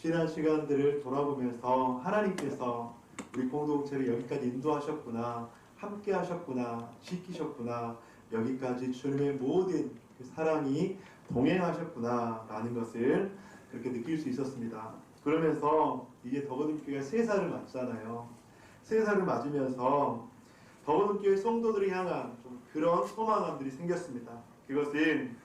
지난 시간들을 돌아보면서 하나님께서 우리 공동체를 여기까지 인도하셨구나, 함께 하셨구나, 지키셨구나, 여기까지 주님의 모든 그 사랑이 동행하셨구나 라는 것을 그렇게 느낄 수 있었습니다. 그러면서 이제 더거든교회가 3살을 맞잖아요. 3살을 맞으면서 더거든교회 성도들을 향한 좀 그런 소망함들이 생겼습니다. 그것은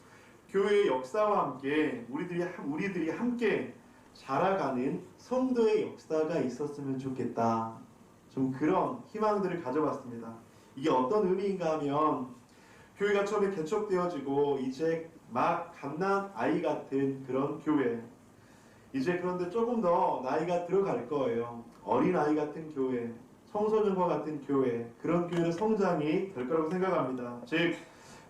교회의 역사와 함께 우리들이 함께 자라가는 성도의 역사가 있었으면 좋겠다. 좀 그런 희망들을 가져봤습니다. 이게 어떤 의미인가 하면 교회가 처음에 개척되어지고 이제 막 갓난 아이 같은 그런 교회, 이제 그런데 조금 더 나이가 들어갈 거예요. 어린 아이 같은 교회, 청소년과 같은 교회, 그런 교회는 성장이 될 거라고 생각합니다. 즉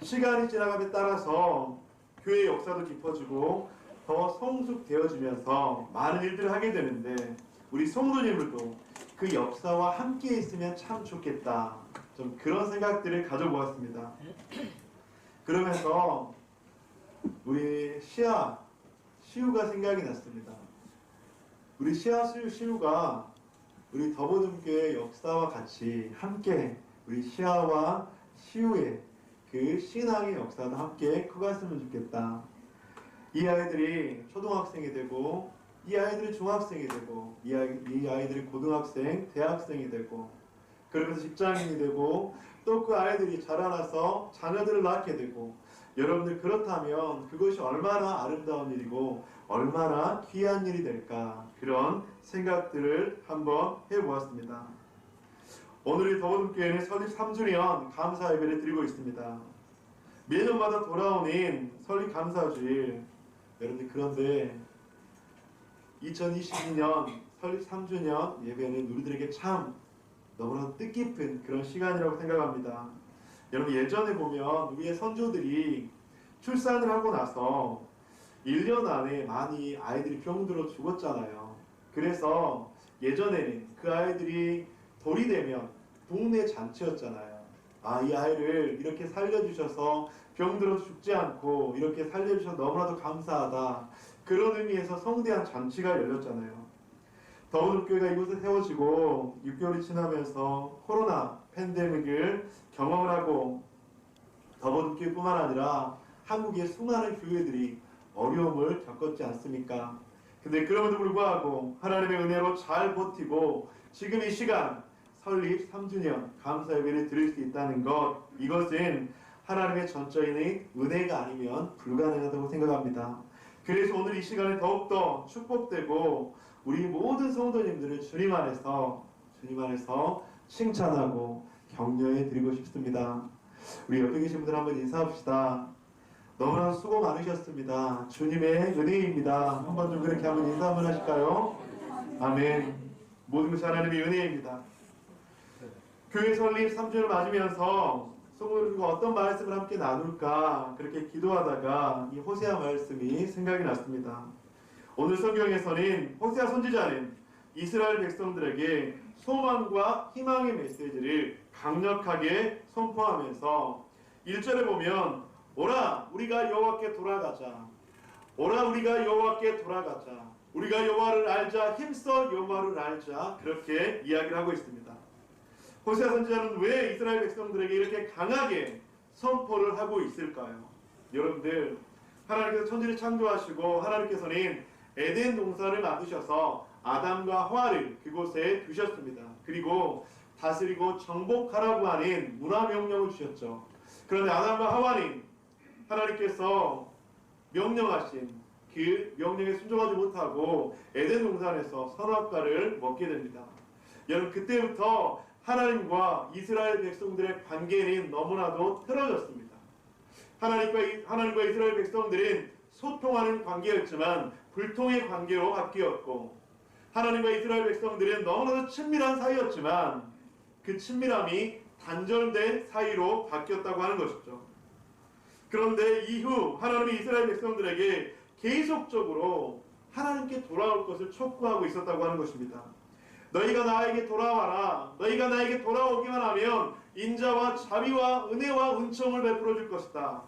시간이 지나감에 따라서 교회의 역사도 깊어지고 더 성숙되어지면서 많은 일들을 하게 되는데 우리 성도님들도 그 역사와 함께 있으면 참 좋겠다. 좀 그런 생각들을 가져보았습니다. 그러면서 우리 시우가 생각이 났습니다. 우리 시우가 우리 더보듬교의 역사와 같이 함께 우리 시아와 시우의 그 신앙의 역사도 함께 커갔으면 좋겠다. 이 아이들이 초등학생이 되고 이 아이들이 중학생이 되고 이 아이들이 고등학생, 대학생이 되고 그러면서 직장인이 되고 또 그 아이들이 자라나서 자녀들을 낳게 되고 여러분들 그렇다면 그것이 얼마나 아름다운 일이고 얼마나 귀한 일이 될까 그런 생각들을 한번 해보았습니다. 오늘 이 더보듬교회는 설립 3주년 감사 예배를 드리고 있습니다. 매년마다 돌아오는 설립 감사주일 여러분들 그런데 2022년 설립 3주년 예배는 우리들에게 참 너무나 뜻깊은 그런 시간이라고 생각합니다. 여러분 예전에 보면 우리의 선조들이 출산을 하고 나서 1년 안에 많이 아이들이 병들어 죽었잖아요. 그래서 예전에는 그 아이들이 돌이 되면 동네 잔치였잖아요. 이 아이를 이렇게 살려주셔서 병들어 죽지 않고 이렇게 살려주셔서 너무나도 감사하다. 그런 의미에서 성대한 잔치가 열렸잖아요. 더보듬교회가 이곳에 세워지고 6개월이 지나면서 코로나 팬데믹을 경험을 하고 더보듬교회뿐만 아니라 한국의 수많은 교회들이 어려움을 겪었지 않습니까? 근데 그럼에도 불구하고 하나님의 은혜로 잘 버티고 지금 이 시간 설립 3주년 감사 예배를 드릴 수 있다는 것, 이것은 하나님의 전적인 은혜가 아니면 불가능하다고 생각합니다. 그래서 오늘 이 시간에 더욱더 축복되고 우리 모든 성도님들을 주님 안에서 칭찬하고 격려해 드리고 싶습니다. 우리 옆에 계신 분들 한번 인사합시다. 너무나 수고 많으셨습니다. 주님의 은혜입니다. 한번 좀 그렇게 한번 인사 한번 하실까요? 아멘. 모든 것이 하나님의 은혜입니다. 교회 설립 3주년을 맞으면서 성도들과 어떤 말씀을 함께 나눌까 그렇게 기도하다가 이 호세아 말씀이 생각이 났습니다. 오늘 성경에서는 호세아 선지자는 이스라엘 백성들에게 소망과 희망의 메시지를 강력하게 선포하면서 1절에 보면 오라 우리가 여호와께 돌아가자. 오라 우리가 여호와께 돌아가자. 우리가 여호와를 알자. 힘써 여호와를 알자. 그렇게 이야기를 하고 있습니다. 호세아 선지자는 왜 이스라엘 백성들에게 이렇게 강하게 선포를 하고 있을까요? 여러분들 하나님께서 천지를 창조하시고 하나님께서는 에덴 동산을 만드셔서 아담과 하와를 그곳에 두셨습니다. 그리고 다스리고 정복하라고 하는 문화명령을 주셨죠. 그런데 아담과 하와는 하나님께서 명령하신 그 명령에 순종하지 못하고 에덴 동산에서 선악과를 먹게 됩니다. 여러분 그때부터 하나님과 이스라엘 백성들의 관계는 너무나도 틀어졌습니다. 하나님과 이스라엘 백성들은 소통하는 관계였지만 불통의 관계로 바뀌었고 하나님과 이스라엘 백성들은 너무나도 친밀한 사이였지만 그 친밀함이 단절된 사이로 바뀌었다고 하는 것이죠. 그런데 이후 하나님이 이스라엘 백성들에게 계속적으로 하나님께 돌아올 것을 촉구하고 있었다고 하는 것입니다. 너희가 나에게 돌아와라. 너희가 나에게 돌아오기만 하면 인자와 자비와 은혜와 은총을 베풀어 줄 것이다.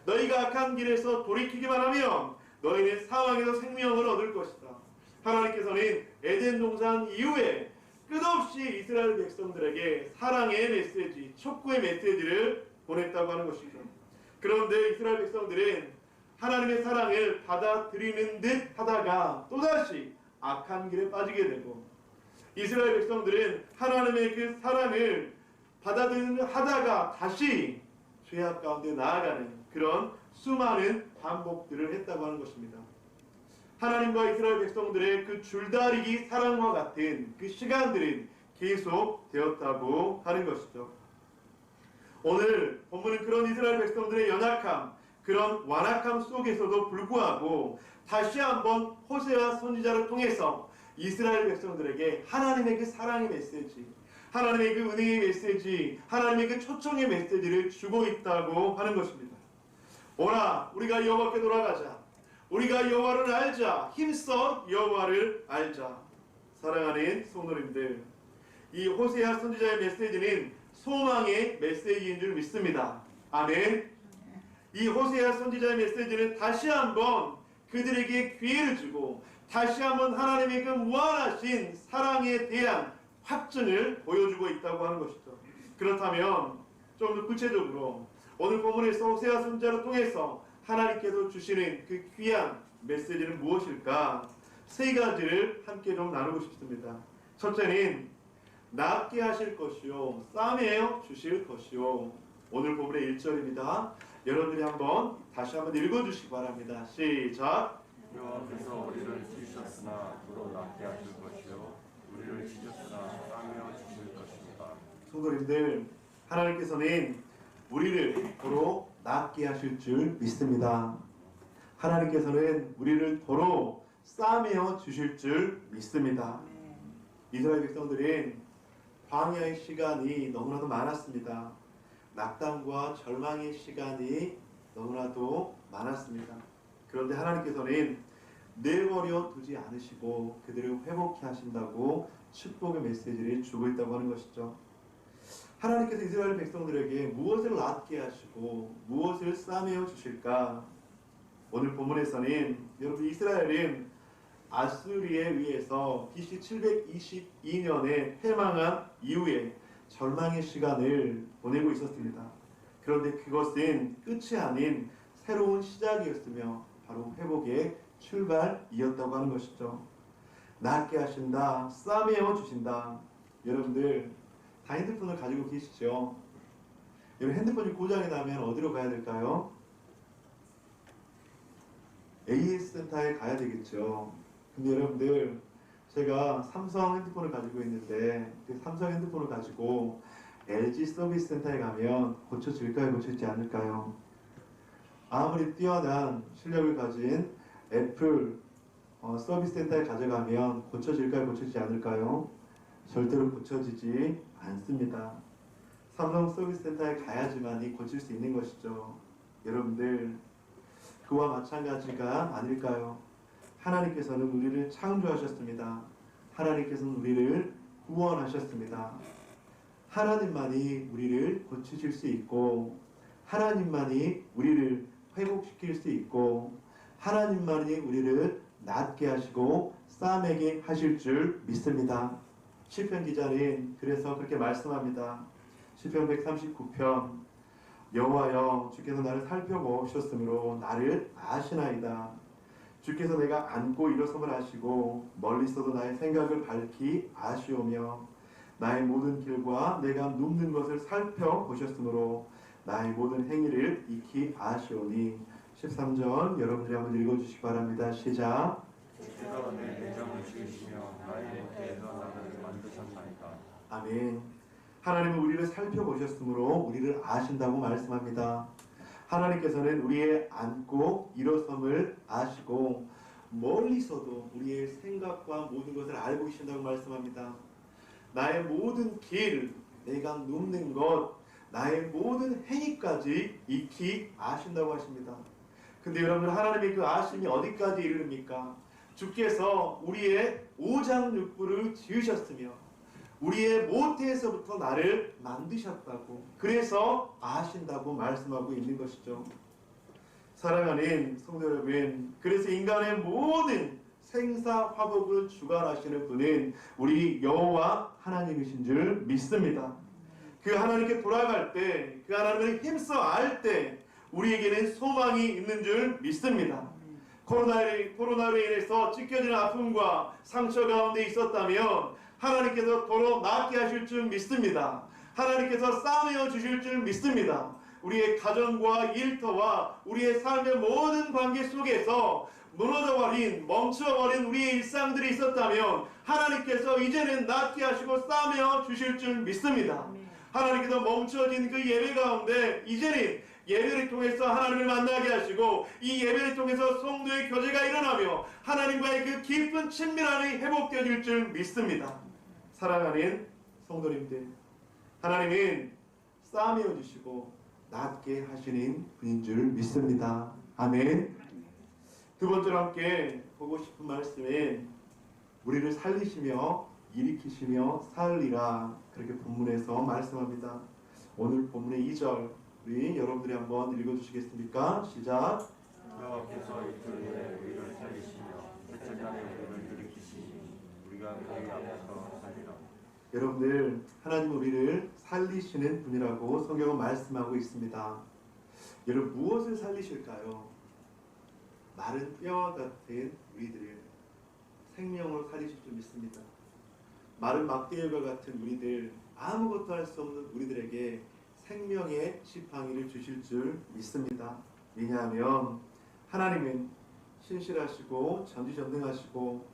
너희가 악한 길에서 돌이키기만 하면 너희는 사망에서 생명을 얻을 것이다. 하나님께서는 에덴 동산 이후에 끝없이 이스라엘 백성들에게 사랑의 메시지, 촉구의 메시지를 보냈다고 하는 것이죠. 그런데 이스라엘 백성들은 하나님의 사랑을 받아들이는 듯 하다가 또다시 악한 길에 빠지게 되고, 이스라엘 백성들은 하나님의 그 사랑을 받아들이는 하다가 다시 죄악 가운데 나아가는 그런 수많은 반복들을 했다고 하는 것입니다. 하나님과 이스라엘 백성들의 그 줄다리기 사랑과 같은 그 시간들은 계속 되었다고 하는 것이죠. 오늘 본문은 그런 이스라엘 백성들의 연약함, 그런 완악함 속에서도 불구하고 다시 한번 호세아 선지자를 통해서 이스라엘 백성들에게 하나님의 그 사랑의 메시지, 하나님의 그 은혜의 메시지, 하나님의 그 초청의 메시지를 주고 있다고 하는 것입니다. 오라, 우리가 여호와께 돌아가자. 우리가 여호와를 알자. 힘써 여호와를 알자. 사랑하는 성도님들, 이 호세아 선지자의 메시지는 소망의 메시지인 줄 믿습니다. 아멘. 이 호세아 선지자의 메시지는 다시 한번 그들에게 기회를 주고 다시 한번 하나님의 그 무한하신 사랑에 대한 확증을 보여주고 있다고 하는 것이죠. 그렇다면 좀 더 구체적으로 오늘 본문에서 호세아 선지자를 통해서 하나님께서 주시는 그 귀한 메시지는 무엇일까? 세 가지를 함께 좀 나누고 싶습니다. 첫째는 낫게 하실 것이요 싸매어 주실 것이요. 오늘 본문의 1절입니다. 여러분들이 다시 한번 읽어주시기 바랍니다. 시작. 여호와께서 우리를 찢으셨으나 도로 낫게 하실 것이요 우리를 찢으셨으나 싸매어 주실 것입니다. 성도님들, 하나님께서는 우리를 도로 낫게 하실 줄 믿습니다. 하나님께서는 우리를 도로 싸매어 주실 줄 믿습니다. 이스라엘 백성들은 광야의 시간이 너무나도 많았습니다. 낙담과 절망의 시간이 너무나도 많았습니다. 그런데 하나님께서는 내버려 두지 않으시고 그들을 회복케 하신다고 축복의 메시지를 주고 있다고 하는 것이죠. 하나님께서 이스라엘 백성들에게 무엇을 낫게 하시고 무엇을 싸매어 주실까? 오늘 본문에서는 여러분 이스라엘은 아수리에 의해서 BC 722년에 패망한 이후에 절망의 시간을 보내고 있었습니다. 그런데 그것은 끝이 아닌 새로운 시작이었으며 바로 회복의 출발이었다고 하는 것이죠. 낫게 하신다, 싸매어 주신다. 여러분들 다 핸드폰을 가지고 계시죠? 여러분 핸드폰이 고장이 나면 어디로 가야 될까요? AS 센터에 가야 되겠죠. 근데 여러분들 제가 삼성 핸드폰을 가지고 있는데 그 삼성 핸드폰을 가지고 LG 서비스 센터에 가면 고쳐질까요? 고쳐지지 않을까요? 아무리 뛰어난 실력을 가진 애플 서비스 센터에 가져가면 고쳐질까요? 고쳐지지 않을까요? 절대로 고쳐지지 않습니다. 삼성 서비스 센터에 가야지만이 고칠 수 있는 것이죠. 여러분들 그와 마찬가지가 아닐까요? 하나님께서는 우리를 창조하셨습니다. 하나님께서는 우리를 구원하셨습니다. 하나님만이 우리를 고치실 수 있고 하나님만이 우리를 회복시킬 수 있고 하나님만이 우리를 낫게 하시고 싸매게 하실 줄 믿습니다. 시편 기자는 그래서 그렇게 말씀합니다. 시편 139편 여호와여 주께서 나를 살펴보셨으므로 나를 아시나이다. 주께서 내가 앉고 일어섬을 아시고 멀리서도 나의 생각을 밝히 아시오며 나의 모든 길과 내가 눕는 것을 살펴보셨으므로 나의 모든 행위를 익히 아시오니. 13절 여러분들이 한번 읽어주시기 바랍니다. 시작. 주께서 내 내정을 지으시며 나의 목에서 나를 만드셨나이다. 아멘. 하나님은 우리를 살펴보셨으므로 우리를 아신다고 말씀합니다. 하나님께서는 우리의 앉고 일어섬을 아시고 멀리서도 우리의 생각과 모든 것을 알고 계신다고 말씀합니다. 나의 모든 길, 내가 눕는 것, 나의 모든 행위까지 익히 아신다고 하십니다. 근데 여러분 하나님의 그 아심이 어디까지 이르릅니까? 주께서 우리의 오장육부를 지으셨으며 우리의 모태에서부터 나를 만드셨다고, 그래서 아신다고 말씀하고 있는 것이죠. 사랑하는 성도 여러분, 그래서 인간의 모든 생사화복을 주관하시는 분인 우리 여호와 하나님이신 줄 믿습니다. 그 하나님께 돌아갈 때, 그 하나님을 힘써 알 때 우리에게는 소망이 있는 줄 믿습니다. 코로나로 인해서 찢겨지는 아픔과 상처 가운데 있었다면 하나님께서 도로 낫게 하실 줄 믿습니다. 하나님께서 싸매어 주실 줄 믿습니다. 우리의 가정과 일터와 우리의 삶의 모든 관계 속에서 무너져버린, 멈춰버린 우리의 일상들이 있었다면 하나님께서 이제는 낫게 하시고 싸매어 주실 줄 믿습니다. 하나님께서 멈춰진 그 예배 가운데 이제는 예배를 통해서 하나님을 만나게 하시고 이 예배를 통해서 성도의 교제가 일어나며 하나님과의 그 깊은 친밀함이 회복되어질 줄 믿습니다. 사랑하는 성도님들, 하나님은 싸매어 주시고 낫게 하시는 분인 줄 믿습니다. 아멘. 두 번째로 함께 보고 싶은 말씀은 우리를 살리시며 일으키시며 살리라, 그렇게 본문에서 말씀합니다. 오늘 본문의 2절 우리 여러분들이 한번 읽어주시겠습니까? 시작. 여호와께서 이틀에 우리를 살리시며 셋째 날에 우리를 일으키시니 우리가 그의 앞에서 살리라. 여러분들, 하나님은 우리를 살리시는 분이라고 성경은 말씀하고 있습니다. 여러분, 무엇을 살리실까요? 마른 뼈와 같은 우리들을 생명으로 살리실 줄 믿습니다. 마른 막대기와 같은 우리들, 아무것도 할 수 없는 우리들에게 생명의 지팡이를 주실 줄 믿습니다. 왜냐하면 하나님은 신실하시고 전지전능하시고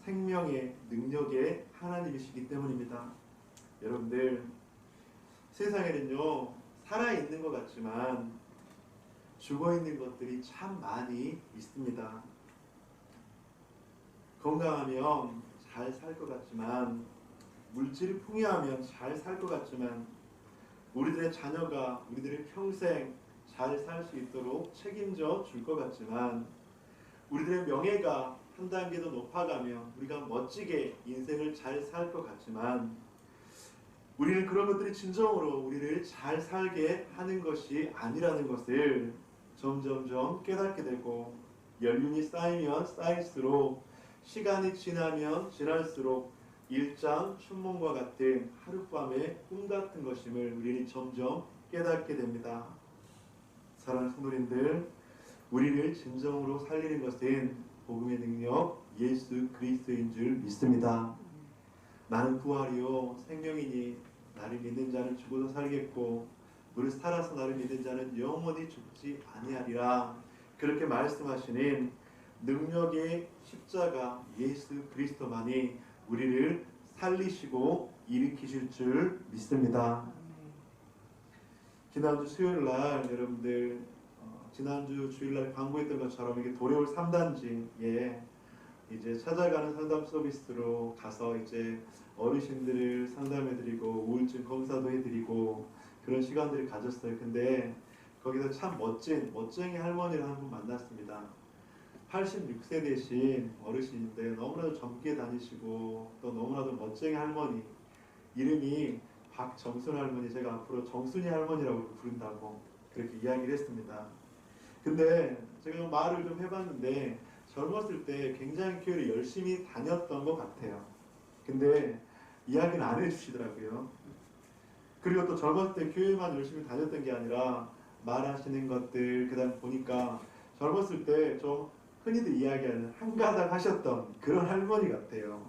생명의 능력의 하나님이시기 때문입니다. 여러분들, 세상에는요 살아있는 것 같지만 죽어있는 것들이 참 많이 있습니다. 건강하면 잘 살 것 같지만, 물질이 풍요하면 잘 살 것 같지만, 우리들의 자녀가 우리들의 평생 잘 살 수 있도록 책임져 줄 것 같지만, 우리들의 명예가 한 단계 더 높아가며 우리가 멋지게 인생을 잘 살 것 같지만, 우리는 그런 것들이 진정으로 우리를 잘 살게 하는 것이 아니라는 것을 점점점 깨닫게 되고, 연륜이 쌓이면 쌓일수록, 시간이 지나면 지날수록 일장 춘몽과 같은 하룻밤의 꿈 같은 것임을 우리는 점점 깨닫게 됩니다. 사랑하는 성도님들, 우리를 진정으로 살리는 것은 복음의 능력 예수 그리스도인 줄 믿습니다. 나는 부활이요 생명이니 나를 믿는 자는 죽어도 살겠고 무릇 살아서 나를 믿는 자는 영원히 죽지 아니하리라, 그렇게 말씀하시는 능력의 십자가 예수 그리스도만이 우리를 살리시고 일으키실 줄 믿습니다. 지난주 수요일날 여러분들 지난주 주일날 광고했던 것처럼 이게 도래올 3단지에 이제 찾아가는 상담 서비스로 가서 이제 어르신들을 상담해드리고 우울증 검사도 해드리고 그런 시간들을 가졌어요. 근데 거기서 참 멋쟁이 할머니를 한 분 만났습니다. 86세 되신 어르신인데 너무나도 젊게 다니시고 또 너무나도 멋쟁이 할머니, 이름이 박정순 할머니, 제가 앞으로 정순이 할머니라고 부른다고 그렇게 이야기를 했습니다. 근데 제가 좀 말을 좀 해봤는데 젊었을 때 굉장히 교회를 열심히 다녔던 것 같아요. 근데 이야기는 안 해주시더라고요. 그리고 또 젊었을 때 교회만 열심히 다녔던 게 아니라 말하시는 것들, 그 다음 보니까 젊었을 때 좀 흔히들 이야기하는 한가닥 하셨던 그런 할머니 같아요.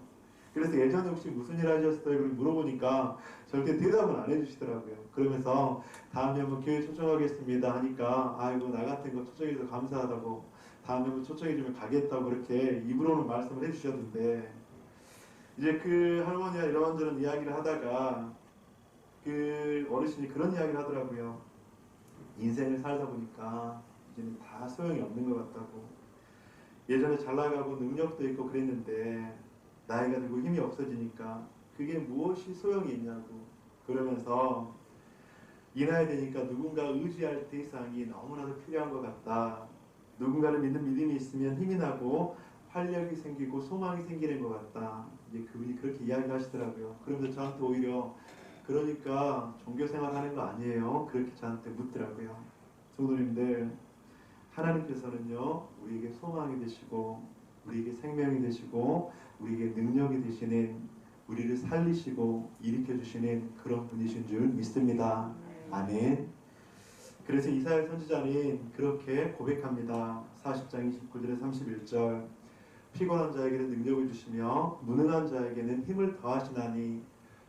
그래서 예전에 혹시 무슨 일 하셨어요? 물어보니까 절대 대답은 안 해주시더라고요. 그러면서 다음에 한번 교회 초청하겠습니다 하니까 아이고 나 같은 거 초청해줘서 감사하다고, 다음에 한번 초청해주면 가겠다고 그렇게 입으로는 말씀을 해주셨는데, 이제 그 할머니가 이런저런 이야기를 하다가 그 어르신이 그런 이야기를 하더라고요. 인생을 살다 보니까 이제는 다 소용이 없는 것 같다고. 예전에 잘 나가고 능력도 있고 그랬는데 나이가 들고 힘이 없어지니까 그게 무엇이 소용이 있냐고. 그러면서 이 나이 되니까 누군가 의지할 대상이 너무나도 필요한 것 같다. 누군가를 믿는 믿음이 있으면 힘이 나고 활력이 생기고 소망이 생기는 것 같다. 이제 그분이 그렇게 이야기하시더라고요. 그러면서 저한테 오히려 그러니까 종교생활 하는 거 아니에요? 그렇게 저한테 묻더라고요. 성도님들, 하나님께서는요 우리에게 소망이 되시고 우리에게 생명이 되시고 우리에게 능력이 되시는, 우리를 살리시고 일으켜주시는 그런 분이신 줄 믿습니다. 아멘. 그래서 이사야 선지자는 그렇게 고백합니다. 40장 29절에 31절, 피곤한 자에게는 능력을 주시며 무능한 자에게는 힘을 더하시나니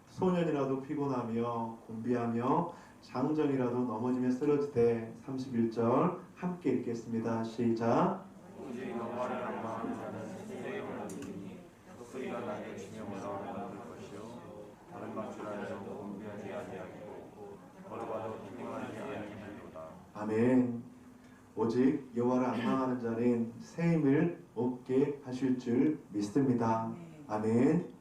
소년이라도 피곤하며 곤비하며 장정이라도 넘어지며 쓰러지되. 31절 함께 읽겠습니다. 시작. 오직 여호와를 앙망하는 자는 새에 올라지니 독수리가 나게 치며 올라오는 것이요 다른 방출하여 공비하지 아니하고 걸어가도 피곤하지 아니하리로다. 아멘. 오직 여호와를 앙망하는 자는 새 힘을 얻게 하실 줄 믿습니다. 아멘.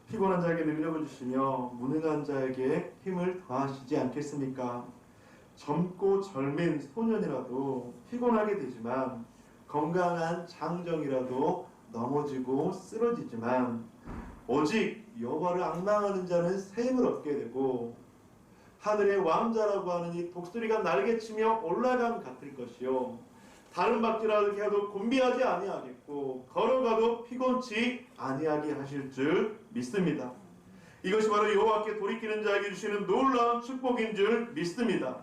피곤한 자에게 능력을 주시며 무능한 자에게 힘을 더하시지 않겠습니까? 젊고 젊은 소년이라도 피곤하게 되지만, 건강한 장정이라도 넘어지고 쓰러지지만, 오직 여호와를 앙망하는 자는 새 힘을 얻게 되고 하늘의 왕자라고 하는 이 독수리가 날개치며 올라감 같을 것이요 다른 박질하게 해도 곤비하지 아니하겠고 걸어가도 피곤치 아니하게 하실 줄 믿습니다. 이것이 바로 여호와께 돌이키는 자에게 주시는 놀라운 축복인 줄 믿습니다.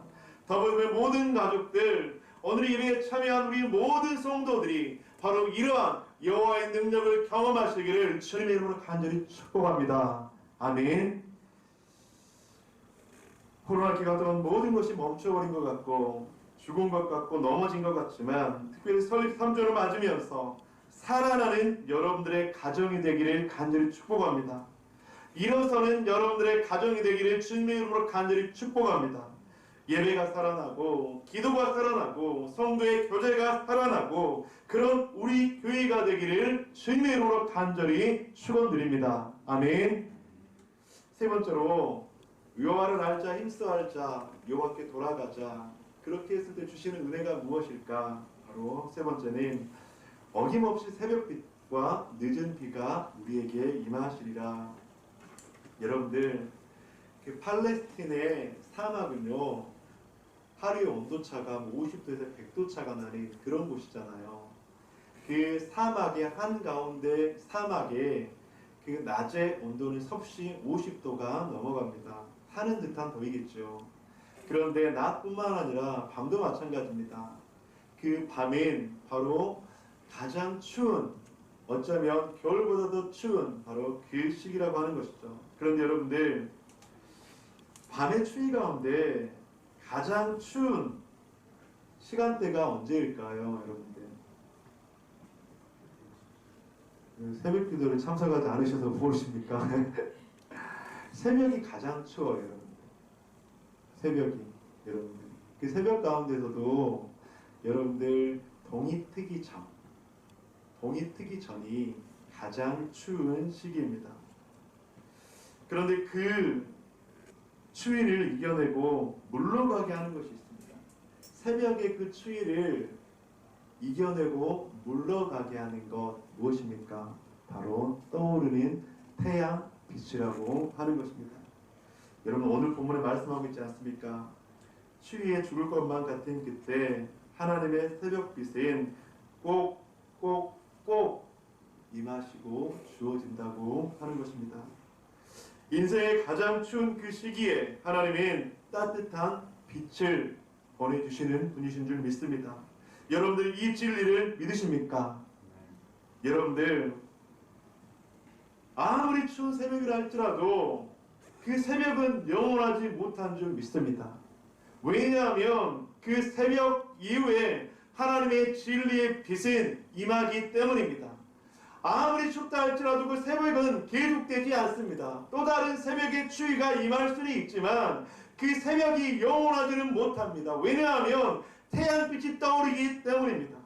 더불어 모든 가족들, 오늘 예배에 참여한 우리 모든 성도들이 바로 이러한 여호와의 능력을 경험하시기를 주님의 이름으로 간절히 축복합니다. 아멘. 코로나 기간 동안 모든 것이 멈춰버린 것 같고 죽은 것 같고 넘어진 것 같지만, 특별히 설립 3주를 맞으면서 살아나는 여러분들의 가정이 되기를 간절히 축복합니다. 일어서는 여러분들의 가정이 되기를 주님의 이름으로 간절히 축복합니다. 예배가 살아나고 기도가 살아나고 성도의 교제가 살아나고 그런 우리 교회가 되기를 주님의 이름으로 간절히 축원드립니다. 아멘. 세 번째로, 여호와를 알자, 힘써 알자, 여호와께 돌아가자. 그렇게 했을 때 주시는 은혜가 무엇일까? 바로 세 번째는 어김없이 새벽빛과 늦은 비가 우리에게 임하시리라. 여러분들, 그 팔레스틴의 사막은요, 하루의 온도차가 50도에서 100도 차가 나는 그런 곳이잖아요. 그 사막의 한가운데 사막에 그 낮의 온도는 섭씨 50도가 넘어갑니다. 사는 듯한 더위겠죠. 그런데 낮뿐만 아니라 밤도 마찬가지입니다. 그 밤엔 바로 가장 추운, 어쩌면 겨울보다도 추운 바로 그 시기라고 하는 것이죠. 그런데 여러분들, 밤의 추위 가운데 가장 추운 시간대가 언제일까요, 여러분들? 새벽 기도를 참석하지 않으셔서 모르십니까? 새벽이 가장 추워요, 여러분들. 새벽이, 여러분들. 그 새벽 가운데서도 여러분들 동이 트기 전이 가장 추운 시기입니다. 그런데 그 추위를 이겨내고 물러가게 하는 것이 있습니다. 새벽의 그 추위를 이겨내고 물러가게 하는 것 무엇입니까? 바로 떠오르는 태양 빛이라고 하는 것입니다. 여러분, 오늘 본문에 말씀하고 있지 않습니까? 추위에 죽을 것만 같은 그때 하나님의 새벽빛은 꼭 임하시고 주어진다고 하는 것입니다. 인생의 가장 추운 그 시기에 하나님은 따뜻한 빛을 보내주시는 분이신 줄 믿습니다. 여러분들 이 진리를 믿으십니까? 여러분들, 아무리 추운 새벽이라 할지라도 그 새벽은 영원하지 못한 줄 믿습니다. 왜냐하면 그 새벽 이후에 하나님의 진리의 빛은 임하기 때문입니다. 아무리 춥다 할지라도 그 새벽은 계속되지 않습니다. 또 다른 새벽의 추위가 임할 수는 있지만 그 새벽이 영원하지는 못합니다. 왜냐하면 태양빛이 떠오르기 때문입니다.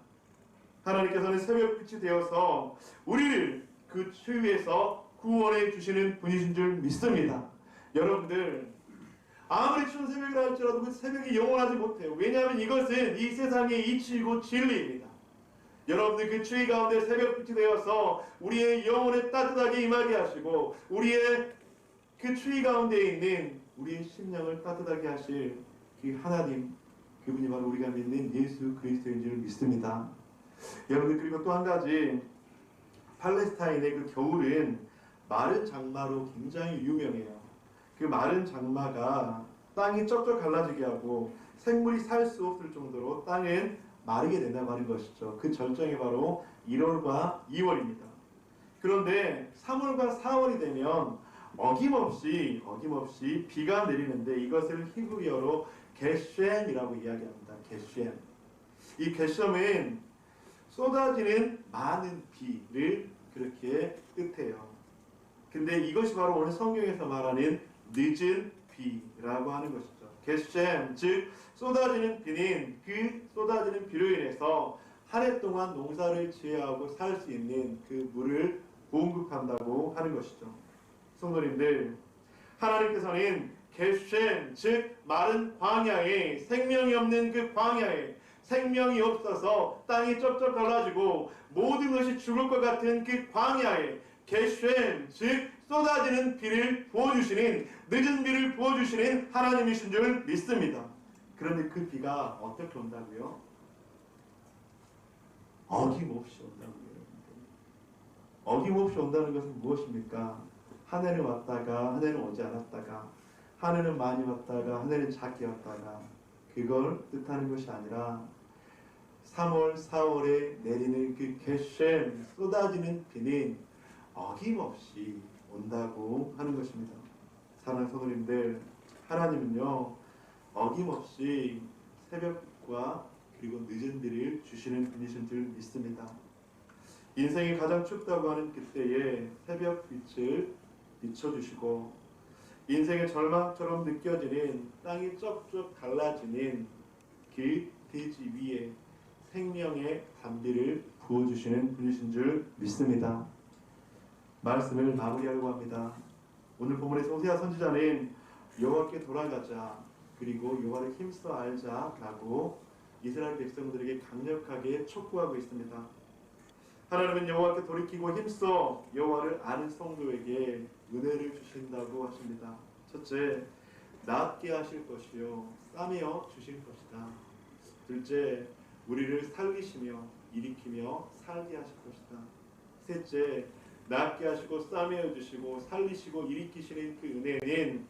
하나님께서는 새벽빛이 되어서 우리를 그 추위에서 구원해 주시는 분이신 줄 믿습니다. 여러분들, 아무리 추운 새벽이라 할지라도 그 새벽이 영원하지 못해요. 왜냐하면 이것은 이 세상의 이치이고 진리입니다. 여러분들 그 추위 가운데 새벽빛이 되어서 우리의 영혼에 따뜻하게 임하게 하시고 우리의 그 추위 가운데 있는 우리의 심령을 따뜻하게 하실 그 하나님, 그분이 바로 우리가 믿는 예수 그리스도인 줄 믿습니다. 여러분들, 그리고 또 한 가지, 팔레스타인의 그 겨울은 마른 장마로 굉장히 유명해요. 그 마른 장마가 땅이 쩍쩍 갈라지게 하고 생물이 살 수 없을 정도로 땅은 마르게 된다고 하는 것이죠. 그 절정이 바로 1월과 2월입니다. 그런데 3월과 4월이 되면 어김없이 비가 내리는데, 이것을 히브리어로 게셴이라고 이야기합니다. 게셴. 이 게셴은 쏟아지는 많은 비를 그렇게 뜻해요. 근데 이것이 바로 오늘 성경에서 말하는 늦은 비라고 하는 것이죠. 게셴, 즉 쏟아지는 비는 그 쏟아지는 비로 인해서 한 해 동안 농사를 지어하고 살 수 있는 그 물을 공급한다고 하는 것이죠. 성도님들, 하나님께서는 게셴, 즉 마른 광야에, 생명이 없는 그 광야에, 생명이 없어서 땅이 쩍쩍 갈라지고 모든 것이 죽을 것 같은 그 광야에 게셴, 즉 쏟아지는 비를 부어주시는, 늦은 비를 부어주시는 하나님이신 줄 믿습니다. 그런데 그 비가 어떻게 온다고요? 어김없이 온다고요. 어김없이 온다는 것은 무엇입니까? 한 해는 왔다가 한 해는 오지 않았다가, 한 해는 많이 왔다가 한 해는 작게 왔다가, 그걸 뜻하는 것이 아니라 3월, 4월에 내리는 그 게셴, 쏟아지는 비는 어김없이 온다고 하는 것입니다. 사랑하는 성도님들, 하나님은요 어김없이 새벽과 그리고 늦은 비를 주시는 분이신 줄 믿습니다. 인생이 가장 춥다고 하는 그때에 새벽 빛을 비춰주시고, 인생의 절망처럼 느껴지는 땅이 쩍쩍 갈라지는 그 대지 위에 생명의 단비를 부어주시는 분이신 줄 믿습니다. 말씀을 마무리하려고 합니다. 오늘 본문에서 호세아 선지자는 여호와께 돌아가자, 그리고 여호와를 힘써 알자라고 이스라엘 백성들에게 강력하게 촉구하고 있습니다. 하나님은 여호와께 돌이키고 힘써 여호와를 아는 성도에게 은혜를 주신다고 하십니다. 첫째, 낫게 하실 것이요 싸매어 주실 것이다. 둘째, 우리를 살리시며 일으키며 살게 하실 것이다. 셋째, 낫게 하시고 싸매어 주시고 살리시고 일으키시는 그 은혜는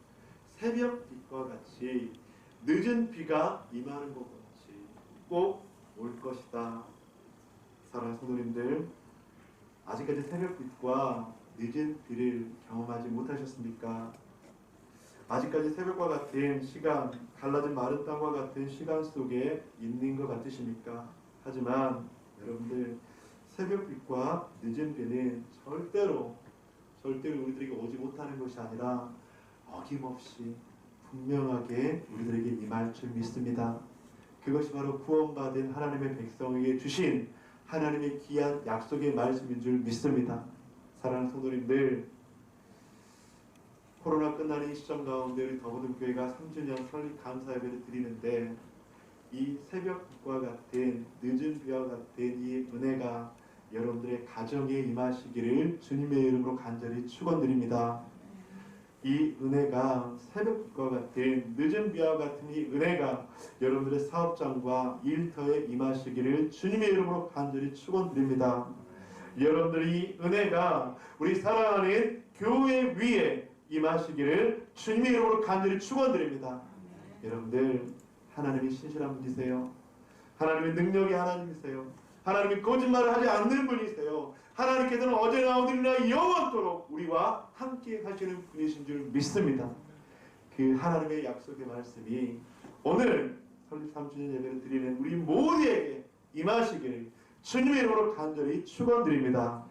새벽빛과 같이 늦은 비가 임하는 것 같이 꼭 올 것이다. 사랑하는 성도님들, 아직까지 새벽빛과 늦은 비를 경험하지 못하셨습니까? 아직까지 새벽과 같은 시간, 갈라진 마른 땅과 같은 시간 속에 있는 것 같으십니까? 하지만 여러분들, 새벽빛과 늦은 비는 절대로 우리들에게 오지 못하는 것이 아니라 어김없이 분명하게 우리들에게 임할 줄 믿습니다. 그것이 바로 구원받은 하나님의 백성에게 주신 하나님의 귀한 약속의 말씀인 줄 믿습니다. 사랑하는 성도님들, 코로나 끝나는 이 시점 가운데 우리 더부든교회가 3주년 설립 감사 예배를 드리는데, 이 새벽과 같은 늦은 비와 같은 이 은혜가 여러분들의 가정에 임하시기를 주님의 이름으로 간절히 축원드립니다. 이 은혜가, 새벽과 같은 늦은 비와 같은 이 은혜가 여러분들의 사업장과 일터에 임하시기를 주님의 이름으로 간절히 축원드립니다. 여러분들이 은혜가 우리 사랑하는 교회 위에 임하시기를 주님의 이름으로 간절히 축원드립니다. 여러분들, 하나님이 신실한 분이세요. 하나님의 능력의 하나님이세요. 하나님이 거짓말을 하지 않는 분이세요. 하나님께서는 어제나 오늘이나 영원토록 우리와 함께 하시는 분이신 줄 믿습니다. 그 하나님의 약속의 말씀이 오늘 설립 3주년 예배를 드리는 우리 모두에게 임하시기를 주님의 이름으로 간절히 축원드립니다.